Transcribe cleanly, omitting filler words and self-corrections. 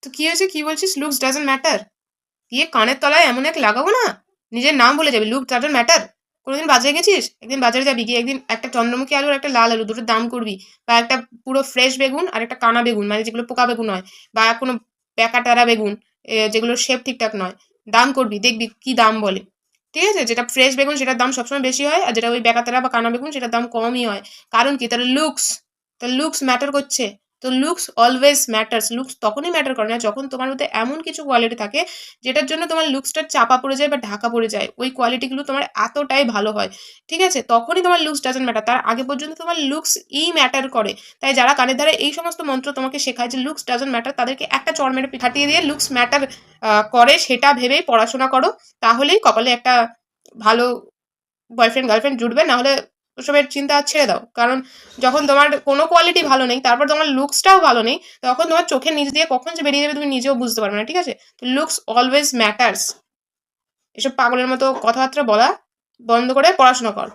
তো কি হয়েছে, কি বলছিস লুকস ডাজন্ট ম্যাটার? গিয়ে কানের তলায় এমন এক লাগাবো না, নিজের নাম বলে যাবি, লুক ডাজন্ট ম্যাটার। কোনোদিন বাজারে গেছিস? একদিন বাজারে যাবি, গিয়ে একদিন একটা চন্দ্রমুখী আলু আর একটা লাল আলু দুটোর দাম করবি, বা একটা পুরো ফ্রেশ বেগুন আর একটা কানা বেগুন, মানে যেগুলো পোকা বেগুন হয়, বা কোনো প্যাকাটারা বেগুন, যেগুলোর শেপ ঠিকঠাক নয়, দাম করবি, দেখবি কি দাম বলে। ঠিক আছে? যেটা ফ্রেশ বেগুন সেটার দাম সবসময় বেশি হয়, আর যেটা ওই বেকাতারা বা কানা বেগুন সেটার দাম কমই হয়। কারণ কি? তার লুকস ম্যাটার করছে। তো লুকস অলওয়েজ ম্যাটার্স। লুকস তখনই ম্যাটার করে না যখন তোমার মধ্যে এমন কিছু কোয়ালিটি থাকে যেটার জন্য তোমার লুকসটা চাপা পড়ে যায় বা ঢাকা পড়ে যায়। ওই কোয়ালিটিগুলো তোমার এতটাই ভালো হয়। ঠিক আছে? তখনই তোমার লুকস ডাজন্ট ম্যাটার। তার আগে পর্যন্ত তোমার লুকসই ম্যাটার করে। তাই যারা কানের ধারে এই সমস্ত মন্ত্র তোমাকে শেখায় যে লুকস ডাজন্ট ম্যাটার, তাদেরকে একটা চড় মেরে খাটিয়ে দিয়ে লুকস ম্যাটার করে সেটা ভেবেই পড়াশোনা করো। তাহলেই কপালে একটা ভালো বয়ফ্রেন্ড গার্লফ্রেন্ড জুটবে। না হলে ওসবের চিন্তা ছেড়ে দাও। কারণ যখন তোমার কোনো কোয়ালিটি ভালো নেই, তারপর তোমার লুকসটাও ভালো নেই, তখন তোমার চোখের নিচ দিয়ে কখন যে বেরিয়ে যাবে তুমি নিজেও বুঝতে পারবে না। ঠিক আছে? তো লুকস অলওয়েজ ম্যাটার্স। এসব পাগলের মতো কথাবার্তা বলা বন্ধ করে পড়াশোনা কর।